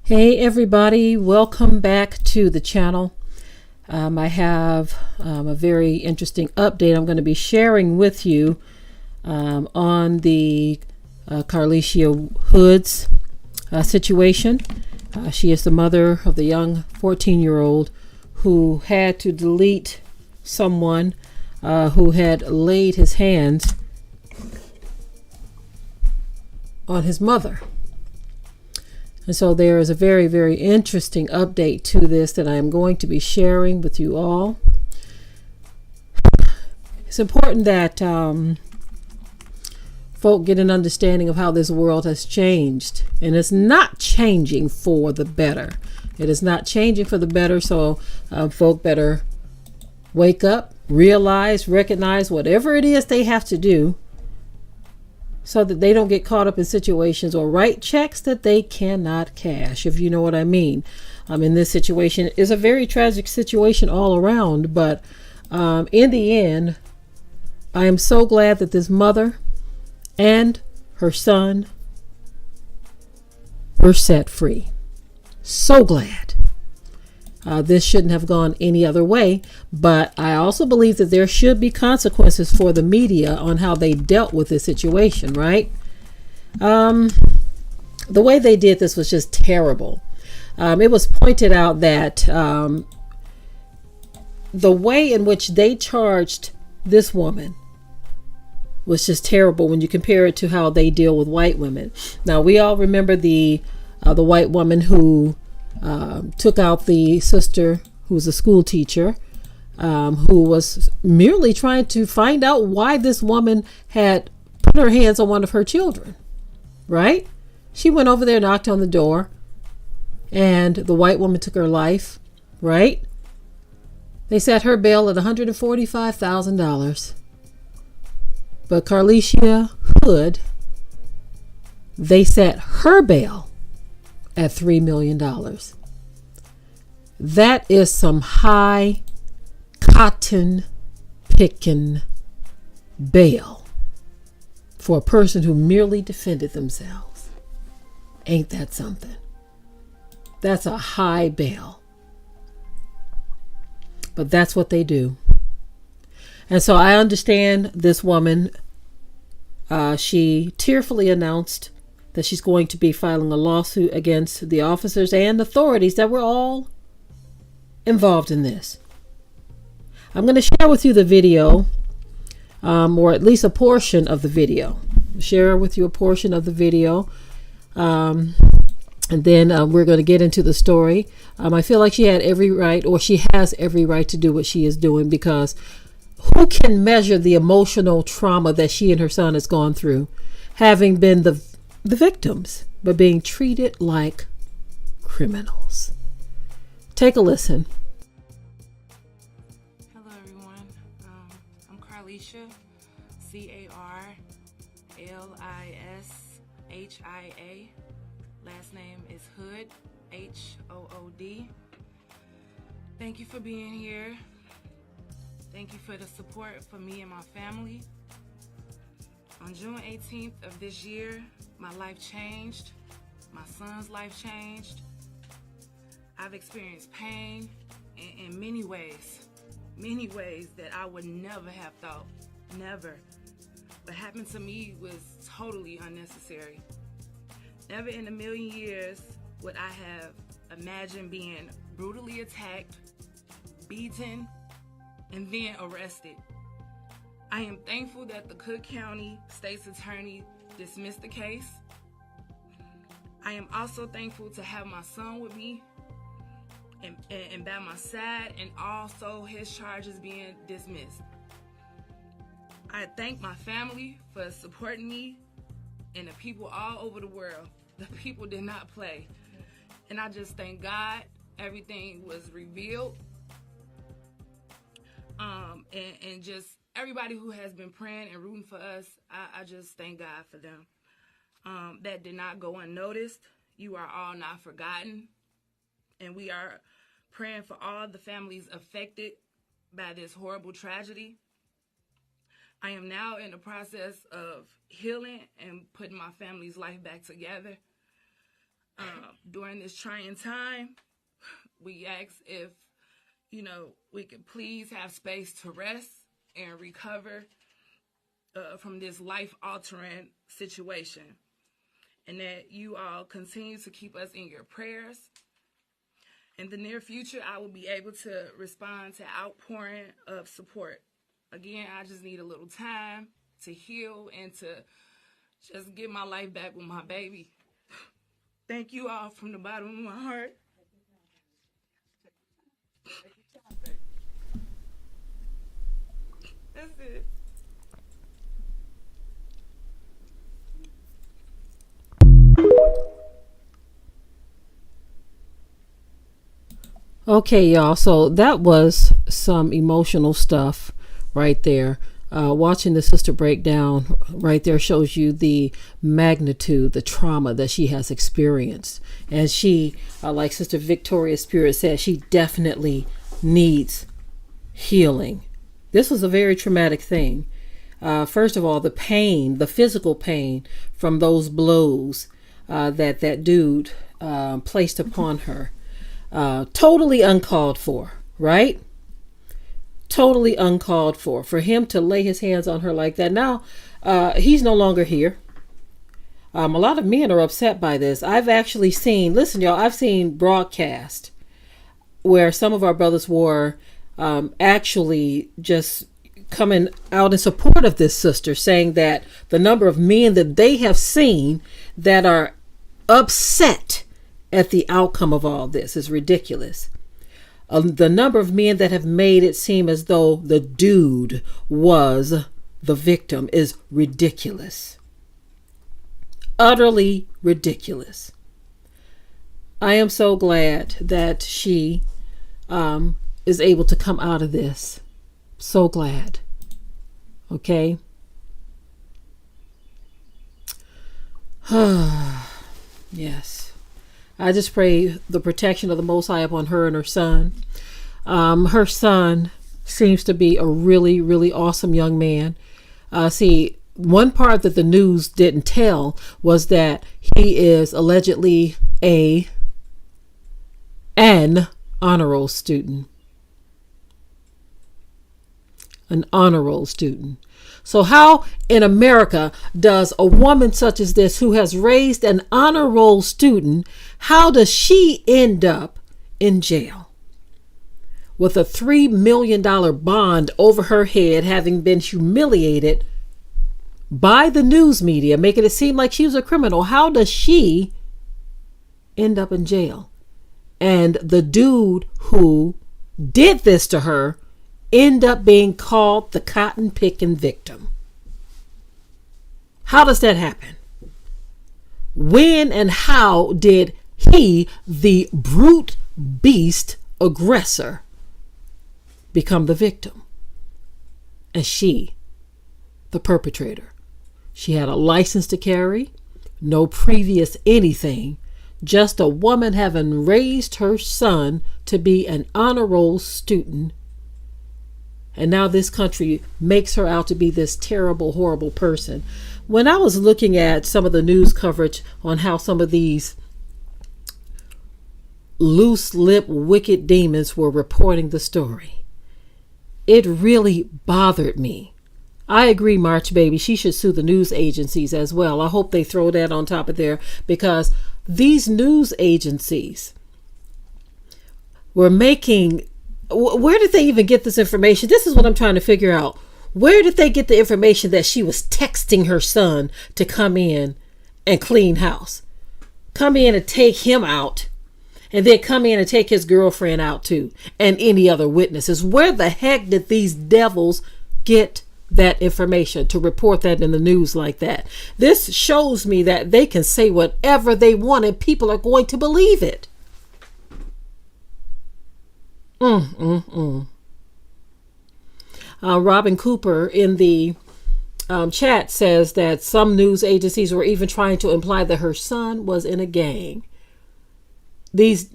Hey everybody, welcome back to the channel. I have a very interesting update I'm going to be sharing with you on the Carlishia Hood's situation. She is the mother of the young 14-year-old who had to delete someone who had laid his hands on his mother. And so there is a very, very interesting update to this that I am going to be sharing with you all. It's important that folk get an understanding of how this world has changed. And it's not changing for the better. It is not changing for the better. So folk better wake up, realize, recognize whatever it is they have to do, so that they don't get caught up in situations or write checks that they cannot cash, if you know what I mean. In this situation is a very tragic situation all around, but in the end, I am so glad that this mother and her son were set free. So glad. This shouldn't have gone any other way, but I also believe that there should be consequences for the media on how they dealt with this situation, right? The way they did this was just terrible. It was pointed out that the way in which they charged this woman was just terrible when you compare it to how they deal with white women. Now, we all remember the white woman who took out the sister who was a school teacher, who was merely trying to find out why this woman had put her hands on one of her children, right? She went over there, knocked on the door, and the white woman took her life, right? They set her bail at $145,000. But Carlishia Hood, they set her bail at $3 million. That is some high cotton picking bail for a person who merely defended themselves. Ain't that something? That's a high bail. But that's what they do. And so I understand this woman. She tearfully announced that she's going to be filing a lawsuit against the officers and authorities that were all involved in this. I'm going to share with you the video, or at least a portion of the video. Share with you a portion of the video, and then we're going to get into the story. I feel like she had every right, or she has every right to do what she is doing, because who can measure the emotional trauma that she and her son has gone through, having been the victims, but being treated like criminals? Take a listen. Hello everyone, I'm Carlishia, Carlishia. Last name is Hood, Hood. Thank you for being here. Thank you for the support for me and my family. On June 18th of this year, my life changed. My son's life changed. I've experienced pain in many ways that I would never have thought, never. What happened to me was totally unnecessary. Never in a million years would I have imagined being brutally attacked, beaten, and then arrested. I am thankful that the Cook County State's Attorney dismissed the case. I am also thankful to have my son with me and by my side, and also his charges being dismissed. I thank my family for supporting me and the people all over the world. The people did not play. And I just thank God everything was revealed. And just everybody who has been praying and rooting for us, I just thank God for them. That did not go unnoticed. You are all not forgotten. And we are praying for all the families affected by this horrible tragedy. I am now in the process of healing and putting my family's life back together. during this trying time. We ask if, we could please have space to rest and recover from this life-altering situation. And that you all continue to keep us in your prayers. In the near future, I will be able to respond to outpouring of support. Again, I just need a little time to heal and to just get my life back with my baby. Thank you all from the bottom of my heart. That's it. Okay, y'all. So that was some emotional stuff right there. Watching the sister break down right there shows you the magnitude, the trauma that she has experienced. And she, like Sister Victoria's Spirit said, she definitely needs healing. This was a very traumatic thing. First of all, the pain, the physical pain from those blows that dude placed upon her. Totally uncalled for, right? Totally uncalled for him to lay his hands on her like that. Now, he's no longer here. A lot of men are upset by this. I've actually seen, listen, y'all, I've seen broadcast where some of our brothers were actually just coming out in support of this sister, saying that the number of men that they have seen that are upset at the outcome of all this is ridiculous. The number of men that have made it seem as though the dude was the victim is ridiculous. Utterly ridiculous. I am so glad that she is able to come out of this. So glad. Okay. Yes. I just pray the protection of the Most High upon her and her son. Her son seems to be a really, really awesome young man. See, one part that the news didn't tell was that he is allegedly an honor roll student. An honor roll student. So how in America does a woman such as this, who has raised an honor roll student, how does she end up in jail with a $3 million bond over her head, having been humiliated by the news media, making it seem like she was a criminal? How does she end up in jail? And the dude who did this to her end up being called the cotton picking victim. How does that happen? When and how did he, the brute beast aggressor, become the victim? And she, the perpetrator. She had a license to carry, no previous anything, just a woman having raised her son to be an honor roll student. And now this country makes her out to be this terrible, horrible person. When I was looking at some of the news coverage on how some of these loose-lipped, wicked demons were reporting the story, it really bothered me. I agree, March Baby, she should sue the news agencies as well. I hope they throw that on top of there, because these news agencies were making... Where did they even get this information? This is what I'm trying to figure out. Where did they get the information that she was texting her son to come in and clean house? Come in and take him out. And then come in and take his girlfriend out too. And any other witnesses. Where the heck did these devils get that information to report that in the news like that? This shows me that they can say whatever they want and people are going to believe it. Robin Cooper in the chat says that some news agencies were even trying to imply that her son was in a gang. There's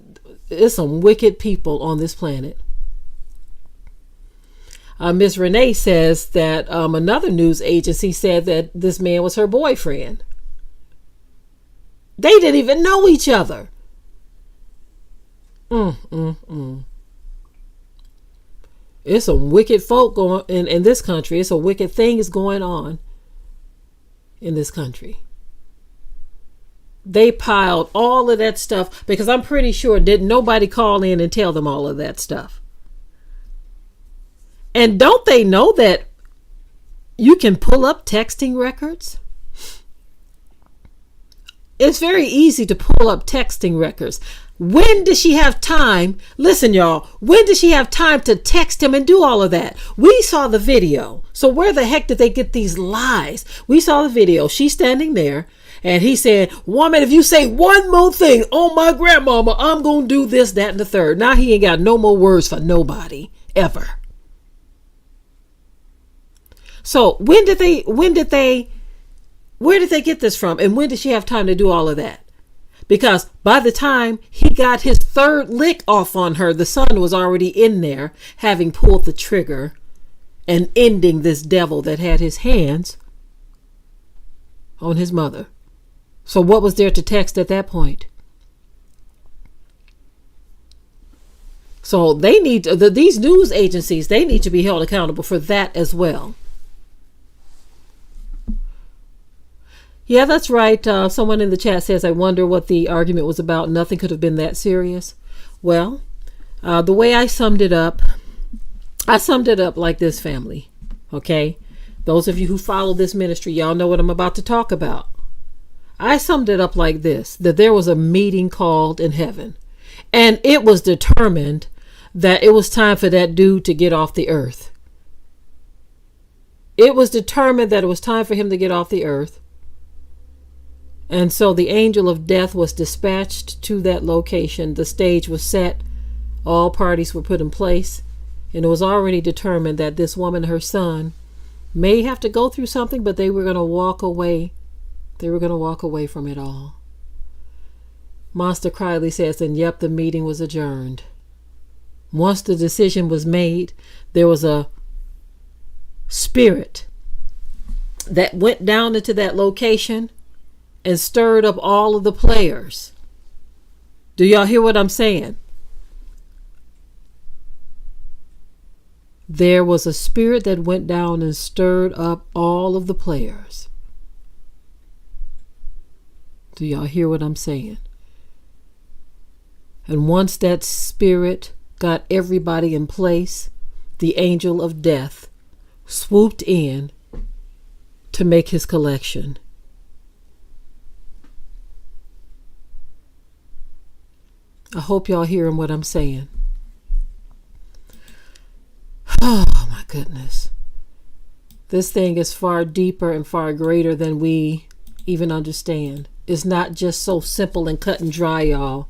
some wicked people on this planet. Miss Renee says that another news agency said that this man was her boyfriend. They didn't even know each other. It's some wicked folk going in this country. It's a wicked thing is going on in this country. They piled all of that stuff because I'm pretty sure didn't nobody call in and tell them all of that stuff. And don't they know that you can pull up texting records? It's very easy to pull up texting records. When did she have time? Listen, y'all, when did she have time to text him and do all of that? We saw the video. So where the heck did they get these lies? We saw the video. She's standing there and he said, woman, if you say one more thing on my grandmama, I'm going to do this, that, and the third. Now he ain't got no more words for nobody ever. So where did they get this from? And when did she have time to do all of that? Because by the time he got his third lick off on her, the son was already in there, having pulled the trigger and ending this devil that had his hands on his mother. So what was there to text at that point? So they need these news agencies, they need to be held accountable for that as well. Yeah, that's right. Someone in the chat says, I wonder what the argument was about. Nothing could have been that serious. Well, the way I summed it up like this, family. Okay? Those of you who follow this ministry, y'all know what I'm about to talk about. I summed it up like this, that there was a meeting called in heaven, and it was determined that it was time for that dude to get off the earth. It was determined that it was time for him to get off the earth. And so the angel of death was dispatched to that location. The stage was set. All parties were put in place. And it was already determined that this woman and her son may have to go through something, but they were going to walk away. They were going to walk away from it all. Monster Criley says, and yep, the meeting was adjourned. Once the decision was made, there was a spirit that went down into that location and stirred up all of the players. Do y'all hear what I'm saying? There was a spirit that went down and stirred up all of the players. Do y'all hear what I'm saying? And once that spirit got everybody in place, the angel of death swooped in to make his collection. I hope y'all hearing what I'm saying. Oh my goodness. This thing is far deeper and far greater than we even understand. It's not just so simple and cut and dry, y'all.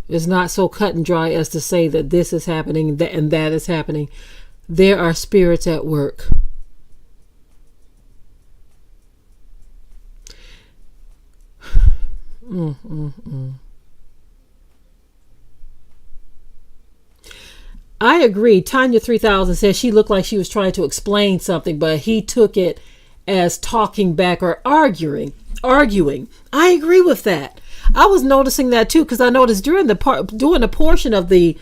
It's not so cut and dry as to say that this is happening and that is happening. There are spirits at work. I agree. Tanya 3000 says she looked like she was trying to explain something, but he took it as talking back or arguing. I agree with that. I was noticing that too, because I noticed during the portion of the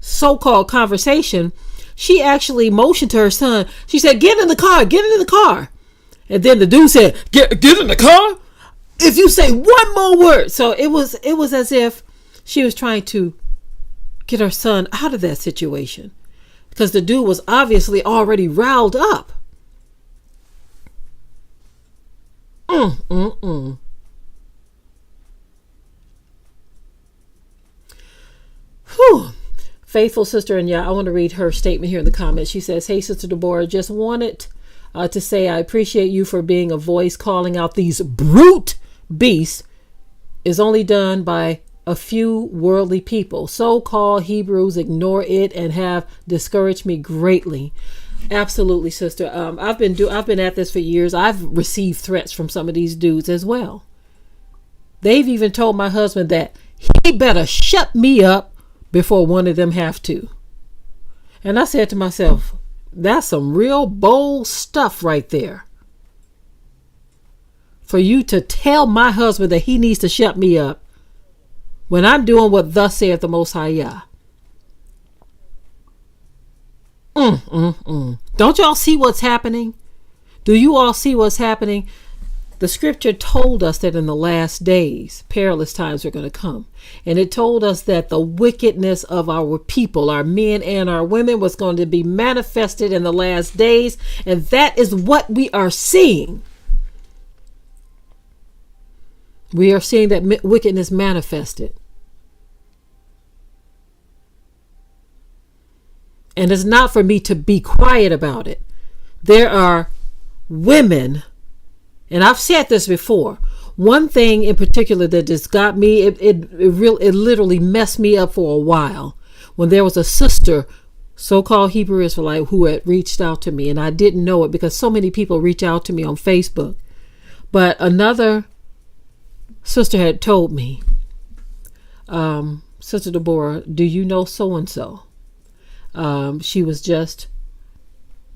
so-called conversation, she actually motioned to her son. She said, "Get in the car, get in the car." And then the dude said, "Get in the car if you say one more word." So it was as if she was trying to get her son out of that situation, because the dude was obviously already riled up. Whew. Faithful sister, and yeah, I want to read her statement here in the comments. She says, "Hey, Sister Deborah, just wanted to say I appreciate you for being a voice calling out these brute beasts is only done by a few worldly people. So-called Hebrews ignore it and have discouraged me greatly." Absolutely, sister. I've been at this for years. I've received threats from some of these dudes as well. They've even told my husband that he better shut me up before one of them have to. And I said to myself, that's some real bold stuff right there. for you to tell my husband that he needs to shut me up when I'm doing what thus saith the Most High Yah. Don't y'all see what's happening? Do you all see what's happening? The scripture told us that in the last days, perilous times are going to come. And it told us that the wickedness of our people, our men and our women, was going to be manifested in the last days. And that is what we are seeing. We are seeing that wickedness manifested. And it's not for me to be quiet about it. There are women, and I've said this before. One thing in particular that just got me, it literally messed me up for a while. When there was a sister, so-called Hebrew Israelite, who had reached out to me, and I didn't know it because so many people reach out to me on Facebook. But another sister had told me, Sister Deborah, do you know so-and-so? She was just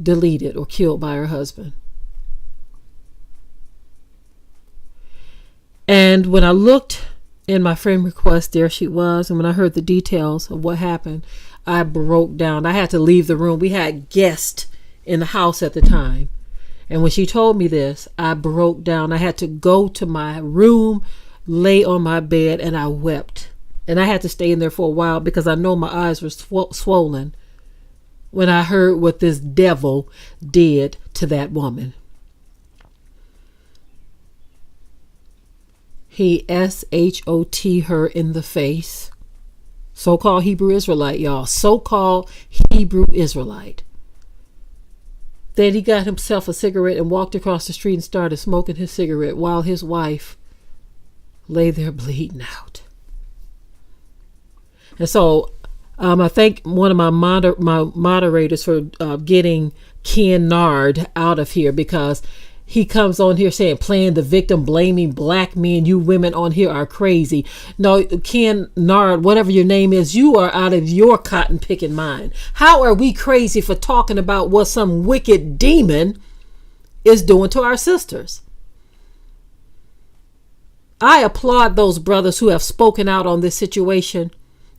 deleted or killed by her husband. And when I looked in my friend request, there she was. And when I heard the details of what happened, I broke down. I had to leave the room. We had guests in the house at the time. And when she told me this, I broke down. I had to go to my room, lay on my bed, and I wept. And I had to stay in there for a while because I know my eyes were swollen when I heard what this devil did to that woman. He shot her in the face. So-called Hebrew Israelite, y'all. So-called Hebrew Israelite. Then he got himself a cigarette and walked across the street and started smoking his cigarette while his wife lay there bleeding out. And so I thank one of my moderators for getting Kennard out of here, because he comes on here saying, playing the victim, blaming black men. You women on here are crazy. No, Kennard, whatever your name is, you are out of your cotton picking mind. How are we crazy for talking about what some wicked demon is doing to our sisters? I applaud those brothers who have spoken out on this situation.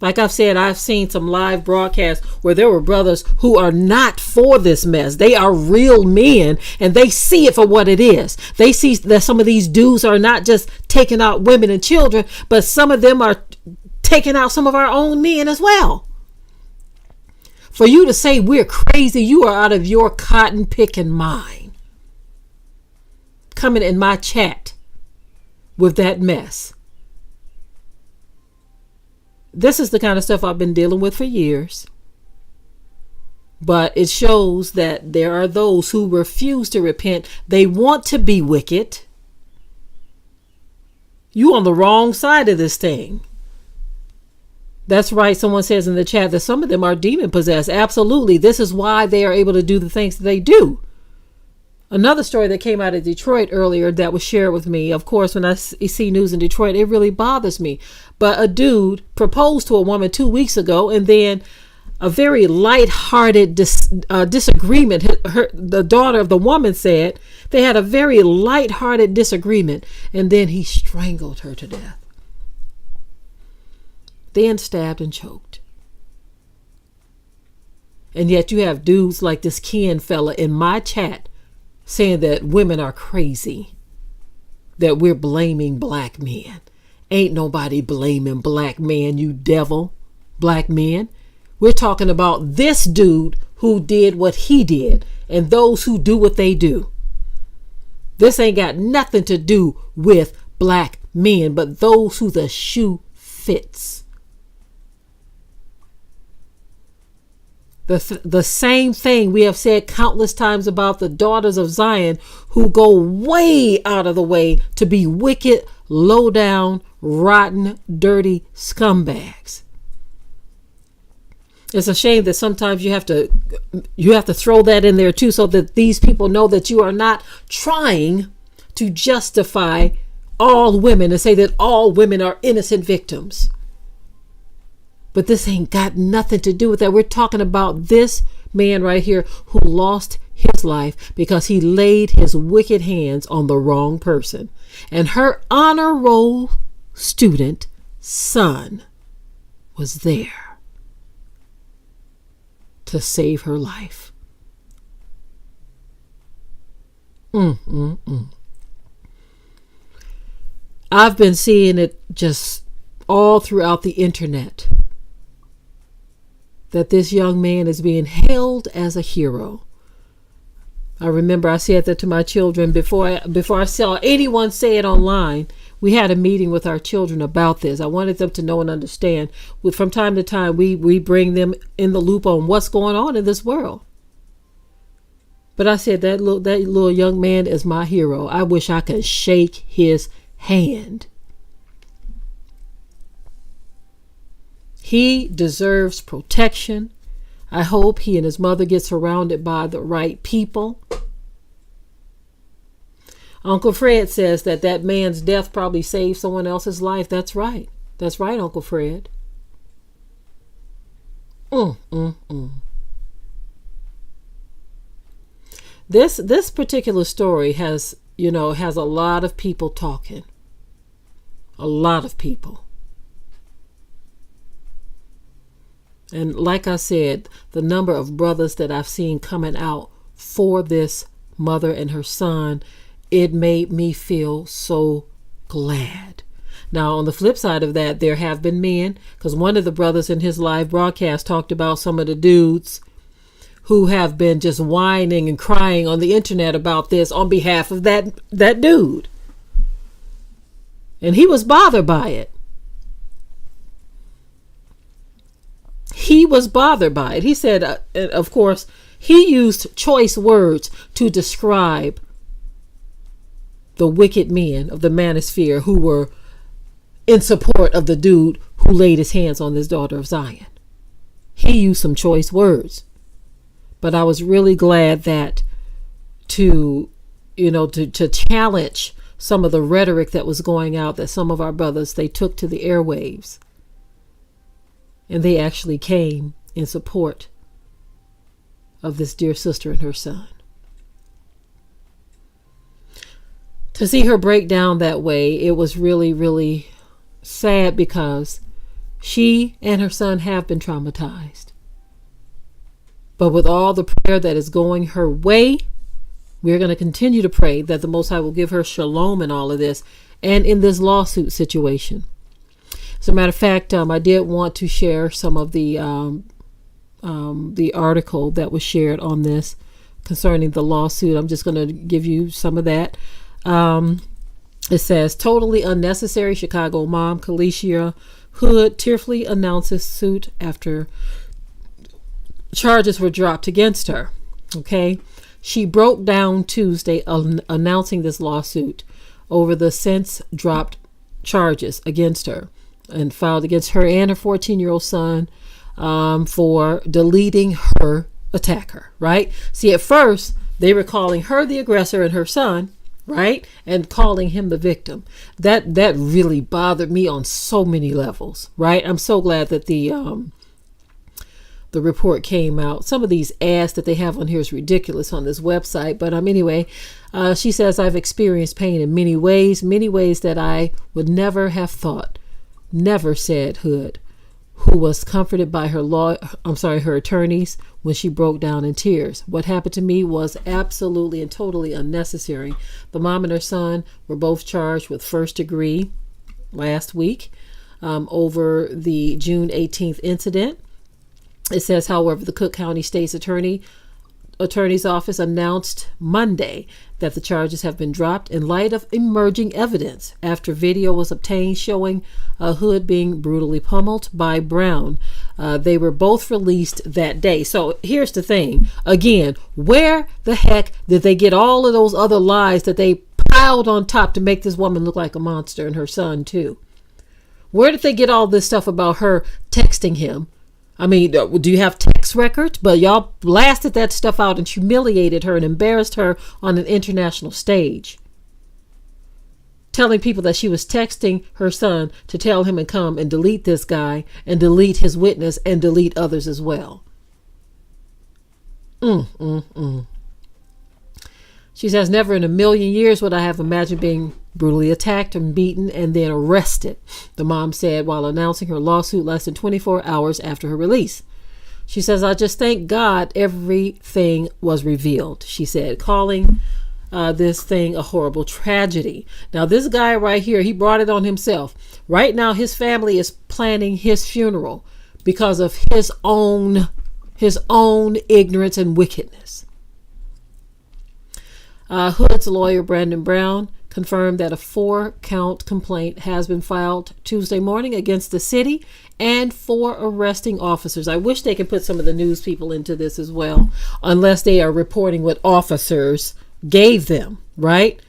Like I've said, I've seen some live broadcasts where there were brothers who are not for this mess. They are real men and they see it for what it is. They see that some of these dudes are not just taking out women and children, but some of them are taking out some of our own men as well. For you to say we're crazy, you are out of your cotton picking mind. Coming in my chat with that mess. This is the kind of stuff I've been dealing with for years. But it shows that there are those who refuse to repent. They want to be wicked. You on the wrong side of this thing. That's right. Someone says in the chat that some of them are demon possessed. Absolutely. This is why they are able to do the things that they do. Another story that came out of Detroit earlier that was shared with me. Of course, when I see news in Detroit, it really bothers me. But a dude proposed to a woman 2 weeks ago, and then a very light-hearted disagreement. The daughter of the woman said they had a very light-hearted disagreement, and then he strangled her to death. Then stabbed and choked. And yet you have dudes like this Ken fella in my chat saying that women are crazy, that we're blaming black men. Ain't nobody blaming black men, you devil. Black men. We're talking about this dude who did what he did and those who do what they do. This ain't got nothing to do with black men, but those who the shoe fits. The same thing we have said countless times about the daughters of Zion, who go way out of the way to be wicked, low down, rotten, dirty scumbags. It's a shame that sometimes you have to throw that in there too, so that these people know that you are not trying to justify all women and say that all women are innocent victims. But this ain't got nothing to do with that. We're talking about this man right here who lost his life because he laid his wicked hands on the wrong person. And her honor roll student son was there to save her life. I've been seeing it just all throughout the internet that this young man is being hailed as a hero. I remember I said that to my children before I saw anyone say it online. We had a meeting with our children about this. I wanted them to know and understand. From time to time, we bring them in the loop on what's going on in this world. But I said that little young man is my hero. I wish I could shake his hand. He deserves protection. I hope he and his mother get surrounded by the right people. Uncle Fred says that man's death probably saved someone else's life. That's right. That's right, Uncle Fred. This particular story has a lot of people talking. A lot of people. And like I said, the number of brothers that I've seen coming out for this mother and her son, it made me feel so glad. Now, on the flip side of that, there have been men, because one of the brothers in his live broadcast talked about some of the dudes who have been just whining and crying on the internet about this on behalf of that dude. And he was bothered by it. He was bothered by it. He said, of course, he used choice words to describe the wicked men of the manosphere who were in support of the dude who laid his hands on this daughter of Zion. He used some choice words. But I was really glad that to challenge some of the rhetoric that was going out, that some of our brothers, they took to the airwaves. And they actually came in support of this dear sister and her son. To see her break down that way, it was really, really sad, because she and her son have been traumatized. But with all the prayer that is going her way, we're going to continue to pray that the Most High will give her shalom in all of this and in this lawsuit situation. As a matter of fact, I did want to share some of the article that was shared on this concerning the lawsuit. I'm just going to give you some of that. It says, totally unnecessary. Chicago mom Carlishia Hood tearfully announces suit after charges were dropped against her. Okay. She broke down Tuesday announcing this lawsuit over the since dropped charges against her and filed against her and her 14-year-old son for deleting her attacker, right? See, at first, they were calling her the aggressor and her son, right? And calling him the victim. That really bothered me on so many levels, right? I'm so glad that the report came out. Some of these ads that they have on here is ridiculous on this website. But anyway, she says, I've experienced pain in many ways that I would never have thought. Never, said Hood, who was comforted by her attorneys when she broke down in tears. What happened to me was absolutely and totally unnecessary. The mom and her son were both charged with first degree last week over the June 18th incident. It says, however, the Cook County State's Attorney's Office announced Monday that the charges have been dropped in light of emerging evidence after video was obtained showing Hood being brutally pummeled by Brown. They were both released that day. So here's the thing. Again, where the heck did they get all of those other lies that they piled on top to make this woman look like a monster, and her son too? Where did they get all this stuff about her texting him? I mean, do you have text records? But y'all blasted that stuff out and humiliated her and embarrassed her on an international stage, telling people that she was texting her son to tell him to come and delete this guy and delete his witness and delete others as well. She says, never in a million years would I have imagined being brutally attacked and beaten and then arrested, the mom said while announcing her lawsuit less than 24 hours after her release. She says, I just thank God everything was revealed, she said, calling this thing a horrible tragedy. Now, this guy right here, he brought it on himself. Right now, his family is planning his funeral because of his own ignorance and wickedness. Hood's lawyer, Brandon Brown, confirmed that a 4-count complaint has been filed Tuesday morning against the city and 4 arresting officers. I wish they could put some of the news people into this as well, unless they are reporting what officers gave them, right?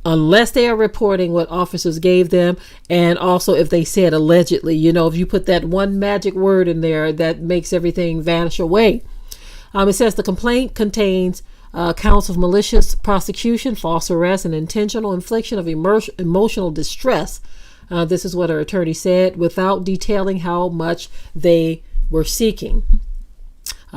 Unless they are reporting what officers gave them, and also if they said allegedly, if you put that one magic word in there, that makes everything vanish away. It says the complaint contains counts of malicious prosecution, false arrest, and intentional infliction of emotional distress. This is what her attorney said, without detailing how much they were seeking.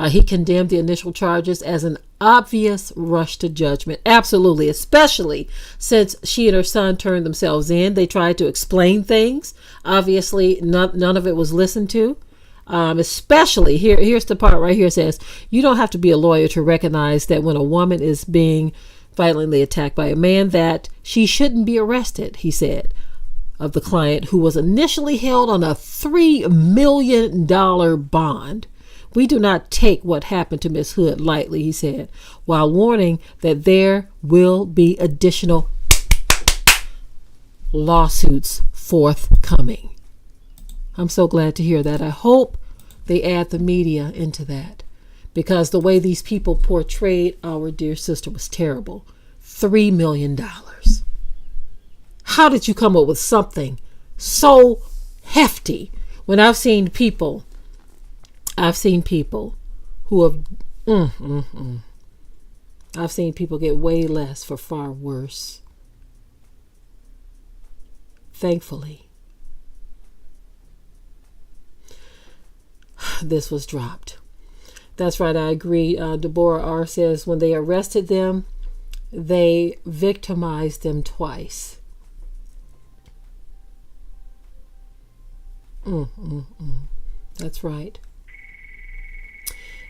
He condemned the initial charges as an obvious rush to judgment. Absolutely, especially since she and her son turned themselves in. They tried to explain things. Obviously, none of it was listened to. Especially here's the part right here. It says, you don't have to be a lawyer to recognize that when a woman is being violently attacked by a man, that she shouldn't be arrested, he said, of the client who was initially held on a $3 million bond. We do not take what happened to Miss Hood lightly, he said, while warning that there will be additional lawsuits forthcoming. I'm so glad to hear that. I hope they add the media into that, because the way these people portrayed our dear sister was terrible. $3 million. How did you come up with something so hefty when I've seen people who have, I've seen people get way less for far worse. Thankfully, this was dropped. That's right, I agree. Deborah R. says when they arrested them, they victimized them twice. That's right.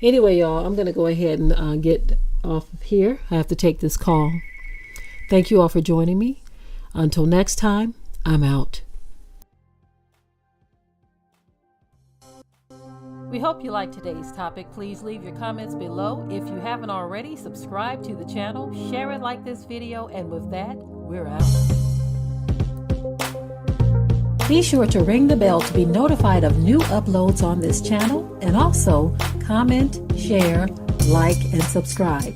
Anyway, y'all, I'm going to go ahead and get off of here. I have to take this call. Thank you all for joining me. Until next time, I'm out. We hope you liked today's topic. Please leave your comments below. If you haven't already, subscribe to the channel, share it like this video, and with that, we're out. Be sure to ring the bell to be notified of new uploads on this channel, and also comment, share, like, and subscribe.